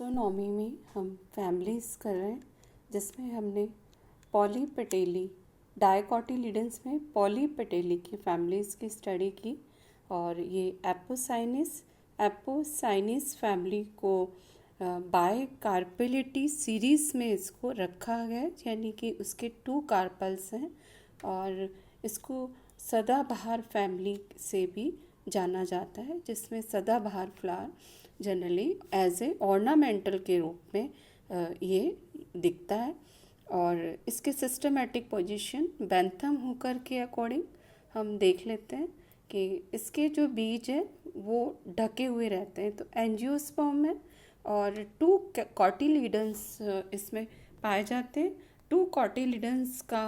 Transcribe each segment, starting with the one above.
Taxonomy में हम families कर रहे हैं, जिसमें हमने पॉलीपेटेली डायकोटिलिडेंस में पॉलीपेटेली की फैमिलीज़ की स्टडी की। और ये एपोसाइनिस फैमिली को बायकार्पेलिटी सीरीज़ में इसको रखा गया, यानी कि उसके 2 कार्पल्स हैं। और इसको सदाबहार फैमिली से भी जाना जाता है, जिसमें सदाबहार flower generally as a ornamental के रूप में ये दिखता है। और इसके सिस्टमेटिक पोजीशन बेंथम हुकर के अकॉर्डिंग हम देख लेते हैं कि इसके जो बीज हैं वो ढके हुए रहते हैं, तो एंजियोस्पर्म में और 2 कॉटिलिडन्स इसमें पाए जाते हैं। 2 कॉटिलिडन्स का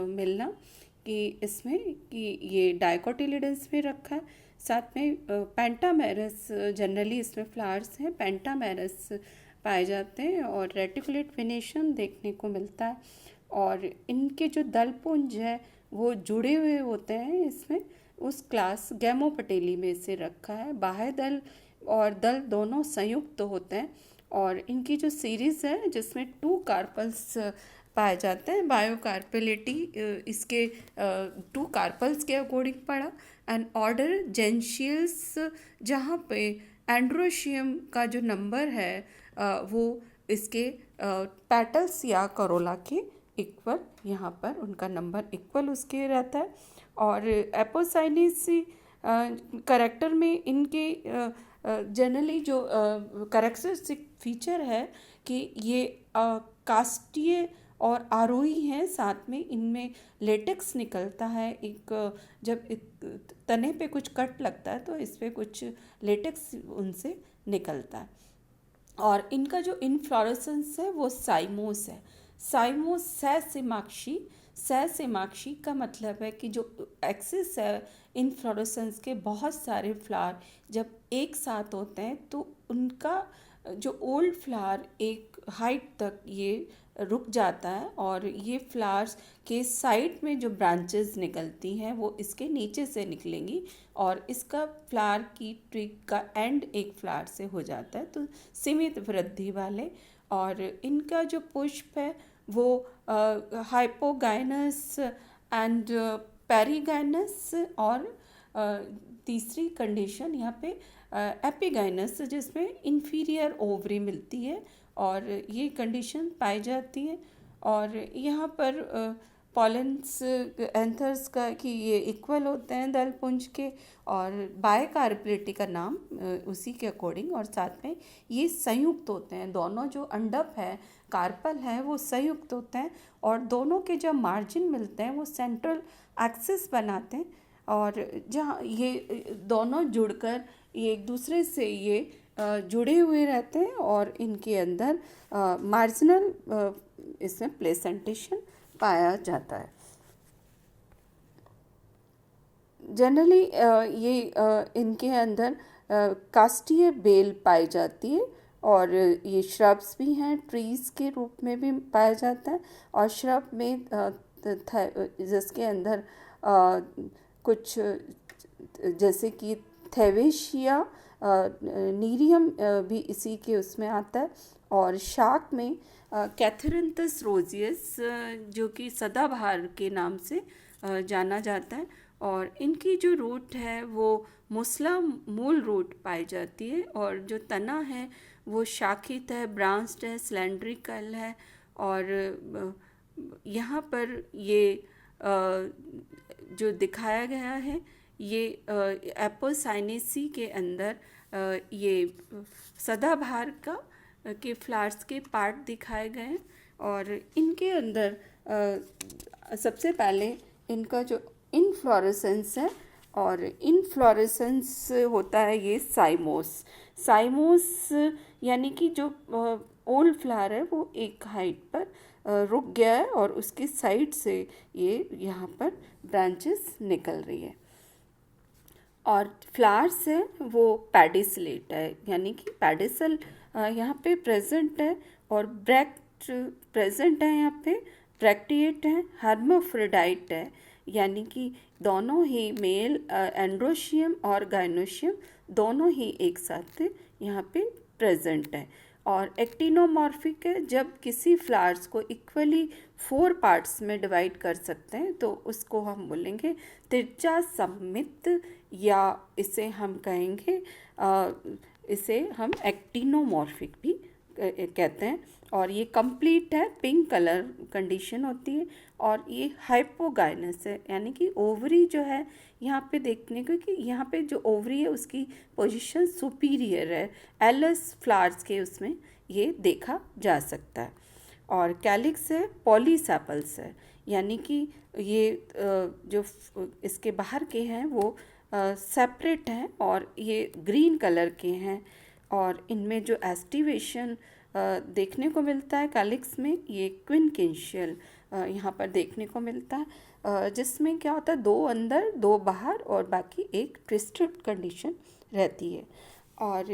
मिलना कि इसमें कि ये डाइकोटिलिडन्स में रखा है, साथ में पेंटामेरस जनरली इसमें फ्लावर्स हैं, पेंटामेरस पाए जाते हैं और रेटिकुलेट वेनेशन देखने को मिलता है। और इनके जो दलपुंज है वो जुड़े हुए होते हैं, इसमें उस क्लास गैमोपटेली में से रखा है। बाह्य दल और दल दोनों संयुक्त होते हैं। और इनकी जो सीरीज़ है जिसमें 2 कार्पल्स पाए जाते हैं, बायोकार्पेलिटी इसके 2 कार्पल्स के अकॉर्डिंग पड़ा। एंड ऑर्डर जेंशियल्स, जहाँ पे एंड्रोशियम का जो नंबर है वो इसके पेटल्स या करोला के इक्वल, यहाँ पर उनका नंबर इक्वल उसके रहता है। और एपोसाइनिस करेक्टर में इनके जनरली जो करेक्टरिस्टिक फीचर है कि ये कास्टीय और आरोही हैं, साथ में इनमें लेटेक्स निकलता है। जब तने पे कुछ कट लगता है तो इस पे कुछ लेटेक्स उनसे निकलता है। और इनका जो इनफ्लोरेसेंस है वो साइमोस है। साइमोस सैसिमाक्षी का मतलब है कि जो एक्सिस है इनफ्लोरेसेंस के, बहुत सारे फ्लावर जब एक साथ होते हैं तो उनका जो ओल्ड फ्लावर एक हाइट तक ये रुक जाता है। और ये फ्लावर्स के साइड में जो ब्रांचेस निकलती हैं वो इसके नीचे से निकलेंगी और इसका फ्लावर की ट्रिक का एंड एक फ्लावर से हो जाता है, तो सीमित वृद्धि वाले। और इनका जो पुष्प है वो हाइपोगाइनस एंड पेरिगाइनस, और तीसरी कंडीशन यहाँ पे एपिगाइनस, जिसमें इंफीरियर ओवरी मिलती है और ये कंडीशन पाई जाती है। और यहाँ पर पॉलेंस एंथर्स का कि ये इक्वल होते हैं दलपुंज के, और बायकार्पेलिटी का नाम उसी के अकॉर्डिंग। और साथ में ये संयुक्त होते हैं, दोनों जो अंडप है कार्पल है वो संयुक्त होते हैं, और दोनों के जब मार्जिन मिलते हैं वो सेंट्रल एक्सिस बनाते हैं। और जहाँ ये दोनों जुड़कर ये एक दूसरे से ये जुड़े हुए रहते हैं और इनके अंदर मार्जिनल इसमें प्लेसेंटेशन पाया जाता है। जनरली ये इनके अंदर कास्टीय बेल पाई जाती है, और ये श्रब्स भी हैं, ट्रीज़ के रूप में भी पाया जाता है। और श्रब में जिसके अंदर कुछ जैसे कि थेवेशिया नीरियम भी इसी के उसमें आता है। और शाक में कैथरिंथस रोजियस जो कि सदाबहार के नाम से जाना जाता है। और इनकी जो रूट है वो मुसला मूल रूट पाई जाती है, और जो तना है वो शाखित है, ब्रांच्ड है, सिलेंड्रिकल है। और यहाँ पर ये जो दिखाया गया है ये एपोसाइनेसी के अंदर ये सदाबहार का के फ्लावर्स के पार्ट दिखाए गए हैं। और इनके अंदर सबसे पहले इनका जो इनफ्लोरेसेंस है, और इनफ्लोरेसेंस होता है ये साइमोस यानी कि जो ओल्ड फ्लावर है वो एक हाइट पर रुक गया है और उसकी साइड से ये यहाँ पर ब्रांचेस निकल रही है। और फ्लावर्स है वो पैडिसलेट है, यानी कि पैडिसल यहाँ पे प्रेजेंट है, और ब्रैक्ट प्रेजेंट है, यहाँ पे ब्रैक्टिएट है, हर्माफ्रोडाइट है, यानी कि दोनों ही मेल एंड्रोशियम और गाइनोशियम दोनों ही एक साथ यहाँ पे प्रेजेंट है। और एक्टिनोमॉर्फिक है जब किसी फ्लावर्स को इक्वली 4 पार्ट्स में डिवाइड कर सकते हैं तो उसको हम बोलेंगे तिरछा सममित, या इसे हम कहेंगे इसे हम एक्टिनोमॉर्फिक भी कहते हैं। और ये कंप्लीट है, पिंक कलर कंडीशन होती है। और ये हाइपोगाइनस है, यानी कि ओवरी जो है यहाँ पे देखने को कि यहाँ पे जो ओवरी है उसकी पोजीशन सुपीरियर है, एलस फ्लावर्स के उसमें ये देखा जा सकता है। और कैलिक्स है पॉलीसेपल्स है, यानी कि ये जो इसके बाहर के हैं वो सेपरेट हैं और ये ग्रीन कलर के हैं। और इनमें जो एस्टिवेशन देखने को मिलता है कैलिक्स में, ये क्विनकेंशियल यहाँ पर देखने को मिलता है, जिसमें क्या होता है 2 अंदर 2 बाहर और बाकी एक ट्विस्टेड कंडीशन रहती है। और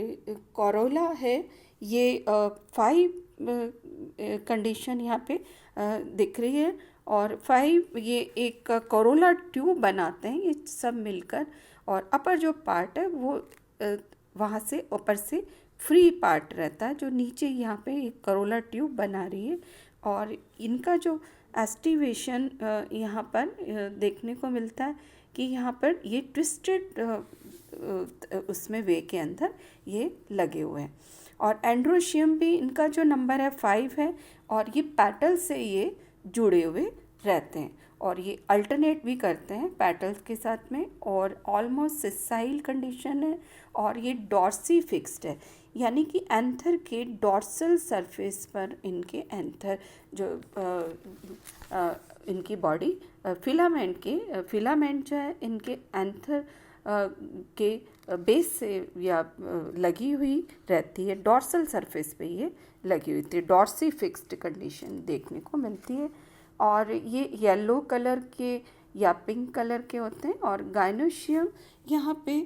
कोरोला है, ये 5 कंडीशन यहाँ पे दिख रही है। और 5 ये एक कोरोला ट्यूब बनाते हैं ये सब मिलकर। और अपर जो पार्ट है वो वहाँ से ऊपर से फ्री पार्ट रहता है, जो नीचे यहाँ पे एक कोरोला ट्यूब बना रही है। और इनका जो एस्टिवेशन यहाँ पर देखने को मिलता है कि यहाँ पर ये ट्विस्टेड उसमें वे के अंदर ये लगे हुए हैं। और एंड्रोशियम भी इनका जो नंबर है 5 है, और ये पैटल से ये जुड़े हुए रहते हैं और ये अल्टरनेट भी करते हैं पैटल्स के साथ में। और ऑलमोस्ट सिसाइल कंडीशन है और ये डॉर्सी फिक्स्ड है, यानी कि एंथर के डॉर्सल सरफेस पर इनके एंथर जो इनकी बॉडी फिलामेंट जो है इनके एंथर के बेस से या लगी हुई रहती है, डॉर्सल सरफेस पे ये लगी हुई थी, डॉर्सी फिक्स्ड कंडीशन देखने को मिलती है। और ये येलो कलर के या पिंक कलर के होते हैं। और गाइनोशियम यहाँ पे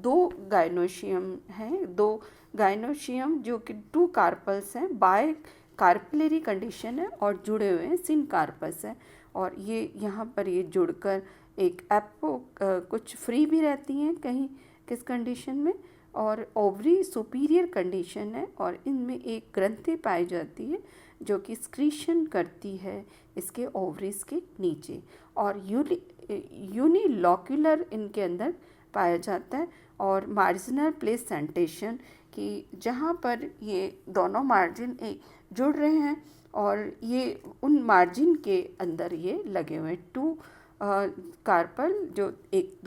2 गाइनोशियम हैं, 2 गाइनोशियम जो कि 2 कार्पल्स हैं, बाय कार्पिलरी कंडीशन है और जुड़े हुए हैं, सिन कार्पस है। और ये यहाँ पर ये जुड़कर एक एपो कुछ फ्री भी रहती हैं कहीं किस कंडीशन में, और ओवरी सुपीरियर कंडीशन है। और इनमें एक ग्रंथि पाई जाती है जो कि स्क्रीशन करती है इसके ओवरीज के नीचे, और यूनिलॉक्यूलर इनके अंदर पाया जाता है। और मार्जिनल प्लेसेंटेशन कि जहाँ पर ये दोनों मार्जिन जुड़ रहे हैं और ये उन मार्जिन के अंदर ये लगे हुए हैं 2 कार्पल जो एक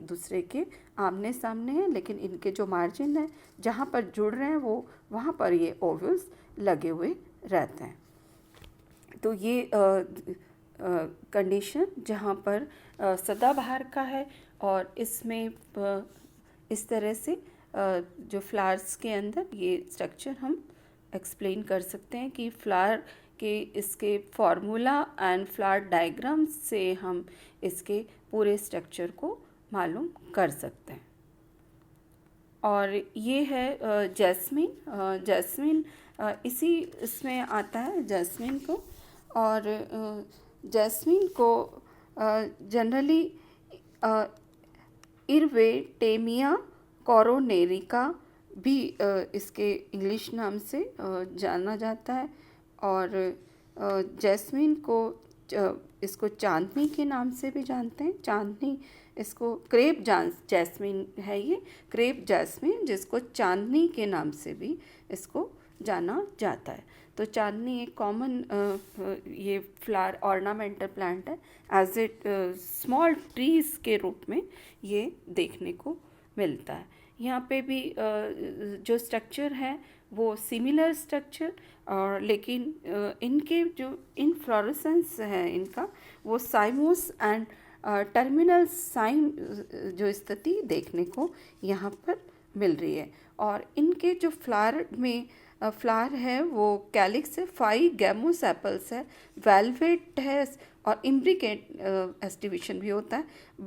दूसरे के आमने सामने हैं, लेकिन इनके जो मार्जिन है जहाँ पर जुड़ रहे हैं वो वहाँ पर ये ओव्यूल्स लगे हुए रहते हैं। तो ये कंडीशन जहाँ पर सदाबहार का है, और इसमें इस तरह से जो फ्लावर्स के अंदर ये स्ट्रक्चर हम एक्सप्लेन कर सकते हैं कि फ्लावर के इसके फार्मूला एंड फ्लावर डायग्राम से हम इसके पूरे स्ट्रक्चर को मालूम कर सकते हैं। और ये है जैस्मीन इसी इसमें आता है जैस्मीन को। और जैस्मीन को जनरली इरवेटेमिया कोरोनेरिका भी इसके इंग्लिश नाम से जाना जाता है। और जैस्मीन को इसको चांदनी के नाम से भी जानते हैं, चांदनी इसको क्रेप जैस्मीन है, ये क्रेप जैस्मीन जिसको चांदनी के नाम से भी इसको जाना जाता है। तो चांदनी एक कॉमन ये फ्लावर ऑर्नामेंटल प्लांट है, एज इट स्मॉल ट्रीज के रूप में ये देखने को मिलता है। यहाँ पे भी जो स्ट्रक्चर है वो सिमिलर स्ट्रक्चर, और लेकिन इनके जो इनफ्लोरेसेंस है इनका वो साइमोस एंड टर्मिनल साइम जो स्थिति देखने को यहाँ पर मिल रही है। और इनके जो फ्लावर है वो कैलिक्स है, 5 गैमोसेपल्स है, वेलवेट है और इम्ब्रिकेट एस्टिवेशन भी होता है,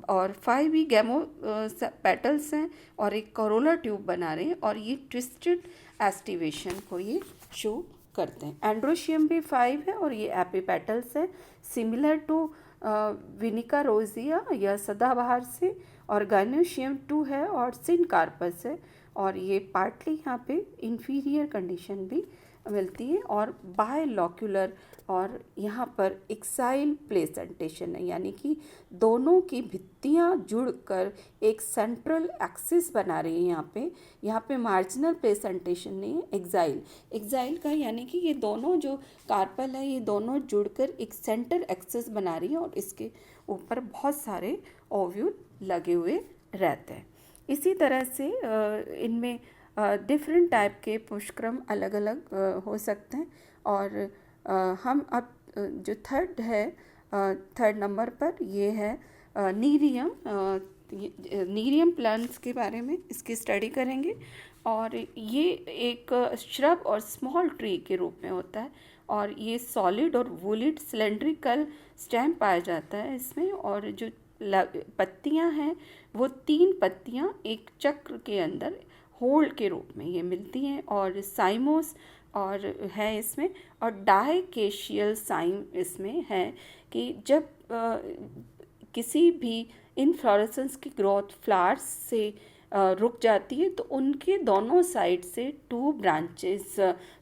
और 5 ही गैमो पेटल्स हैं और एक कोरोला ट्यूब बना रहे हैं, और ये ट्विस्टेड एस्टिवेशन को ये शो करते हैं। एंड्रोशियम भी 5 है और ये एपिपेटल्स है, सिमिलर टू विनिका रोजिया या सदाबहार से। और गाइनोशियम 2 है और सिन कार्पस है, और ये पार्टली यहाँ पे इंफीरियर कंडीशन भी मिलती है। और बायलॉक्यूलर और यहाँ पर एक्साइल प्लेसेंटेशन है, यानी कि दोनों की भित्तियाँ जुड़कर एक सेंट्रल एक्सिस बना रही है। यहाँ पे मार्जिनल प्लेसेंटेशन नहीं है, एक्साइल का, यानी कि ये दोनों जो कार्पल है ये दोनों जुड़कर एक सेंटर एक्सिस बना रही है और इसके ऊपर बहुत सारे ओव्यूल लगे हुए रहते हैं। इसी तरह से इनमें डिफरेंट टाइप के पुष्करम अलग अलग हो सकते हैं। और हम अब जो थर्ड नंबर पर ये है नीरियम प्लांट्स के बारे में इसकी स्टडी करेंगे। और ये एक श्रब और स्मॉल ट्री के रूप में होता है और ये सॉलिड और वुलिड सिलेंड्रिकल स्टेम पाया जाता है इसमें। और जो पत्तियां हैं वो 3 पत्तियां एक चक्र के अंदर होल के रूप में ये मिलती हैं। और साइमोस और है इसमें, और डाइकेशियल साइम इसमें है कि जब किसी भी इनफ्लोरेसेंस की ग्रोथ फ्लावर्स से रुक जाती है तो उनके दोनों साइड से 2 ब्रांचेस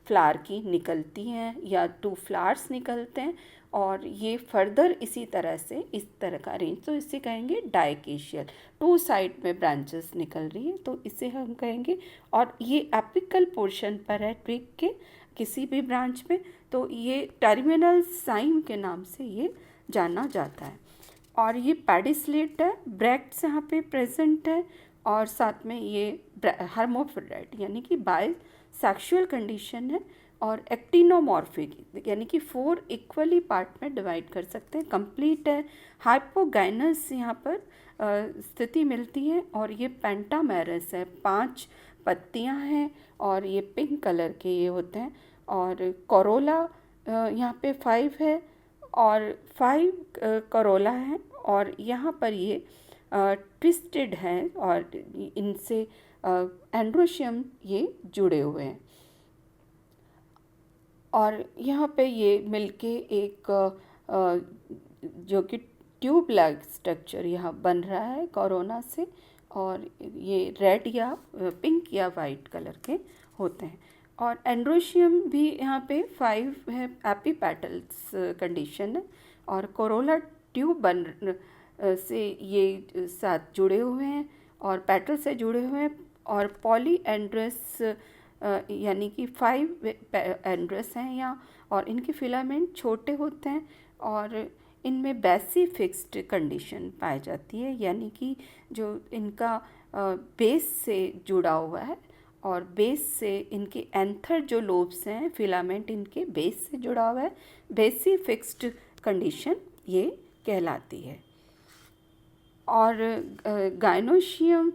फ्लावर की निकलती हैं या 2 फ्लावर्स निकलते हैं। और ये फर्दर इसी तरह से इस तरह का अरेंज, तो इसे कहेंगे डाइकेशियल, 2 साइड में ब्रांचेस निकल रही है तो इसे हम कहेंगे। और ये एपिकल पोर्शन पर है ट्विग के किसी भी ब्रांच में, तो ये टर्मिनल साइम के नाम से ये जाना जाता है। और ये पेडिसलेट है, ब्रैक्ट्स यहाँ पे प्रेजेंट है और साथ में ये हर्मोफ्रोडाइट यानी कि बायसेक्सुअल कंडीशन है। और एक्टिनोमॉर्फिक यानी कि 4 इक्वली पार्ट में डिवाइड कर सकते हैं, कंप्लीट है। हाइपोगाइनस यहाँ पर स्थिति मिलती है। और ये पेंटामेरस है, 5 पत्तियाँ हैं और ये पिंक कलर के ये होते हैं। और कोरोला यहाँ पे 5 है और 5 कोरोला है और यहाँ पर ये ट्विस्टेड है और इनसे एंड्रोशियम ये जुड़े हुए हैं। और यहाँ पे ये मिलके एक जो कि ट्यूब लाइक स्ट्रक्चर यहाँ बन रहा है कोरोना से, और ये रेड या पिंक या वाइट कलर के होते हैं। और एंड्रोशियम भी यहाँ पे 5 है, एपीपेटल्स कंडीशन है। और कोरोला ट्यूब से ये साथ जुड़े हुए हैं और पेटल से जुड़े हुए हैं। और पॉलीएंड्रस यानी कि 5 एंड्रस हैं यहाँ, और इनके फिलामेंट छोटे होते हैं और इनमें बेसी फिक्स्ड कंडीशन पाई जाती है, यानी कि जो इनका बेस से जुड़ा हुआ है और बेस से इनके एंथर जो लोब्स हैं फिलामेंट इनके बेस से जुड़ा हुआ है, बेसी फिक्स्ड कंडीशन ये कहलाती है। और गाइनोशियम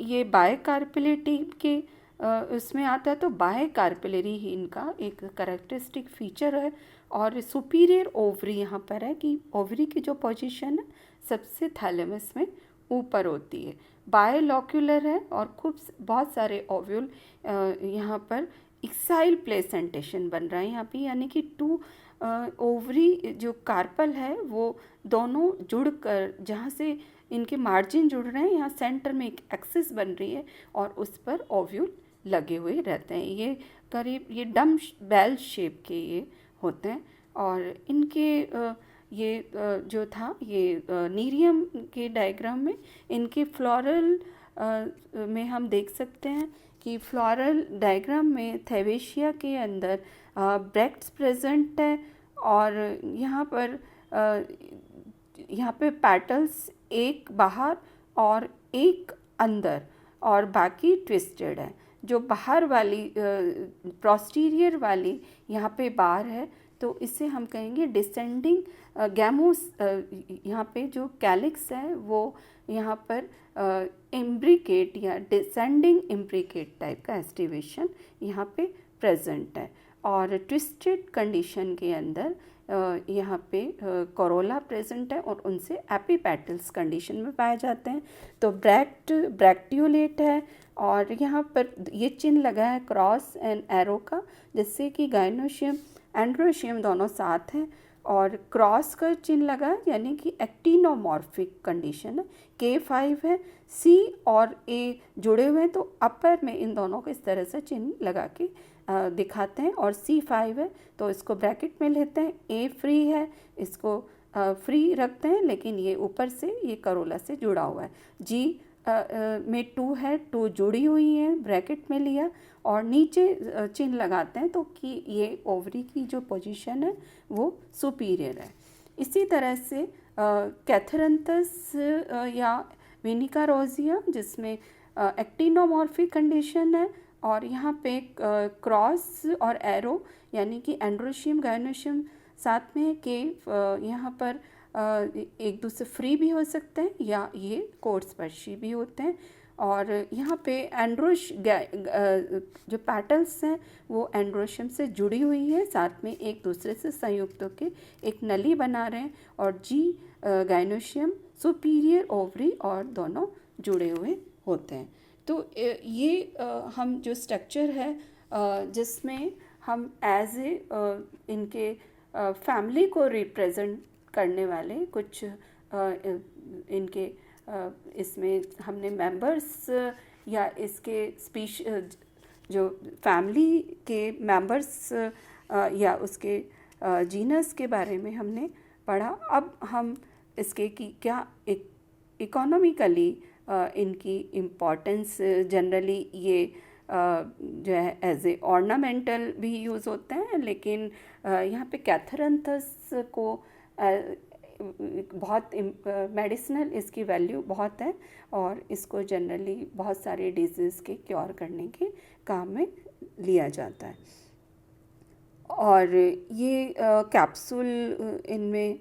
ये बायकार्पेलिटी के उसमें आता है, तो बायकार्पेलरी ही इनका एक कैरेक्टरिस्टिक फीचर है। और सुपीरियर ओवरी यहाँ पर है कि ओवरी की जो पोजीशन है सबसे थैलेमस में ऊपर होती है। बायलॉक्यूलर है और बहुत सारे ओव्यूल यहाँ पर एक्साइल प्लेसेंटेशन बन रहा है यहाँ पे, यानी कि 2 ओवरी जो कार्पल है वो दोनों जुड़कर जहाँ से इनके मार्जिन जुड़ रहे हैं यहाँ सेंटर में एक एक्सिस बन रही है और उस पर ओव्यूल लगे हुए रहते हैं। ये करीब ये डम बेल शेप के ये होते हैं। और इनके ये जो था ये नीरियम के डायग्राम में इनके फ्लोरल में हम देख सकते हैं कि फ्लोरल डायग्राम में थैवेशिया के अंदर ब्रैक्ट्स प्रेजेंट है और यहाँ पे पेटल्स एक बाहर और एक अंदर और बाकी ट्विस्टेड है। जो बाहर वाली पोस्टीरियर वाली यहाँ पे बार है तो इसे हम कहेंगे डिसेंडिंग गैमोस। यहाँ पे जो कैलिक्स है वो यहाँ पर इम्ब्रिकेट या डिसेंडिंग इम्ब्रिकेट टाइप का एस्टिवेशन यहाँ पे प्रेजेंट है। और ट्विस्टेड कंडीशन के अंदर यहाँ पे कोरोला प्रेजेंट है और उनसे एपीपेटल्स कंडीशन में पाए जाते हैं। तो ब्रैक्टियोलेट है और यहाँ पर ये चिन्ह लगा है क्रॉस एंड एरो का, जिससे कि गाइनोशियम एंड्रोशियम दोनों साथ हैं और क्रॉस का चिन्ह लगा यानी कि एक्टिनोमॉर्फिक कंडीशन है। K5 है, C और A जुड़े हुए हैं तो अपर में इन दोनों को इस तरह से चिन्ह लगा के दिखाते हैं। और C5 है तो इसको ब्रैकेट में लेते हैं। A फ्री है, इसको फ्री रखते हैं लेकिन ये ऊपर से ये करोला से जुड़ा हुआ है। G में 2 है, 2 जुड़ी हुई है, ब्रैकेट में लिया और नीचे चिन्ह लगाते हैं तो कि ये ओवरी की जो पोजीशन है वो सुपीरियर है। इसी तरह से कैथरंथस या विनिका रोजिया जिसमें एक्टिनोमॉर्फिक कंडीशन है और यहाँ पे क्रॉस और एरो यानी कि एंड्रोशियम गायनोशियम साथ में के यहाँ पर एक दूसरे फ्री भी हो सकते हैं या ये कोटस्पर्शी भी होते हैं। और यहाँ पे एंड्रोश जो पैटल्स हैं वो एंड्रोशियम से जुड़ी हुई है, साथ में एक दूसरे से संयुक्त होकर एक नली बना रहे हैं। और जी गायनोशियम सुपीरियर ओवरी और दोनों जुड़े हुए होते हैं। तो ये हम जो स्ट्रक्चर है जिसमें हम एज ए इनके फैमिली को रिप्रेजेंट करने वाले कुछ इनके इसमें हमने मेंबर्स या इसके जो फैमिली के मेंबर्स या उसके जीनस के बारे में हमने पढ़ा। अब हम इसके की क्या इकोनॉमिकली इनकी इम्पोर्टेंस जनरली ये जो है एज ए ऑर्नामेंटल भी यूज़ होते हैं, लेकिन यहाँ पे कैथरंथस को बहुत मेडिसिनल इसकी वैल्यू बहुत है और इसको जनरली बहुत सारे डिजीज़ के क्योर करने के काम में लिया जाता है। और ये कैप्सूल इनमें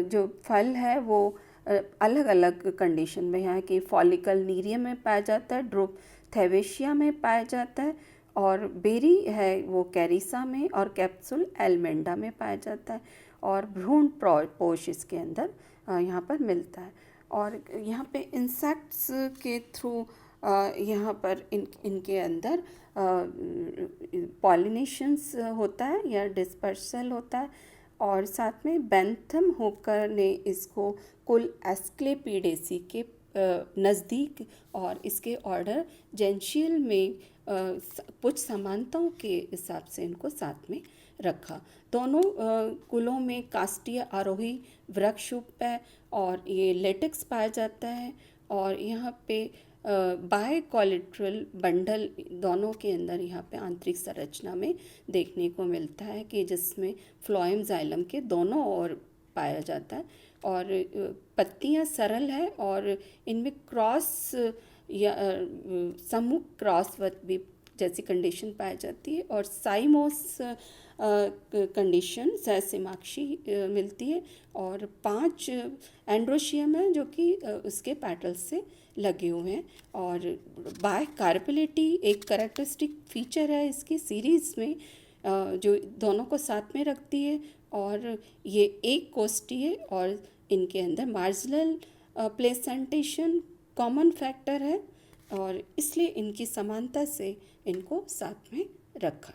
जो फल है वो अलग अलग कंडीशन में यहाँ की फॉलिकल नीरियम में पाया जाता है, ड्रूप थैवेशिया में पाया जाता है और बेरी है वो कैरिसा में और कैप्सूल एलमेंडा में पाया जाता है और भ्रूण पोष इसके अंदर यहाँ पर मिलता है। और यहाँ पे इंसेक्ट्स के थ्रू यहाँ पर इनके अंदर पॉलिनेशंस होता है या डिस्पर्सल होता है। और साथ में बेंथम होकर ने इसको कुल एस्क्लेपिडेसी के नज़दीक और इसके ऑर्डर जेंशियल में कुछ समानताओं के हिसाब से इनको साथ में रखा। दोनों कुलों में कास्टिया आरोही वृक्ष है और ये लेटेक्स पाया जाता है। और यहाँ पे बाय कोलेट्रल बंडल दोनों के अंदर यहाँ पे आंतरिक संरचना में देखने को मिलता है कि जिसमें फ्लोएम जाइलम के दोनों ओर पाया जाता है और पत्तियाँ सरल है और इनमें क्रॉस या समूह क्रॉसवत भी जैसी कंडीशन पाई जाती है। और साइमोस कंडीशन सहसिमाक्षी मिलती है और 5 एंड्रोशियम है जो कि उसके पैटल्स से लगे हुए हैं। और बाय कार्पेलिटी एक कैरेक्टरिस्टिक फीचर है इसकी सीरीज़ में जो दोनों को साथ में रखती है और ये एक कोष्ठी है और इनके अंदर मार्जिनल प्लेसेंटेशन कॉमन फैक्टर है और इसलिए इनकी समानता से इनको साथ में रखा।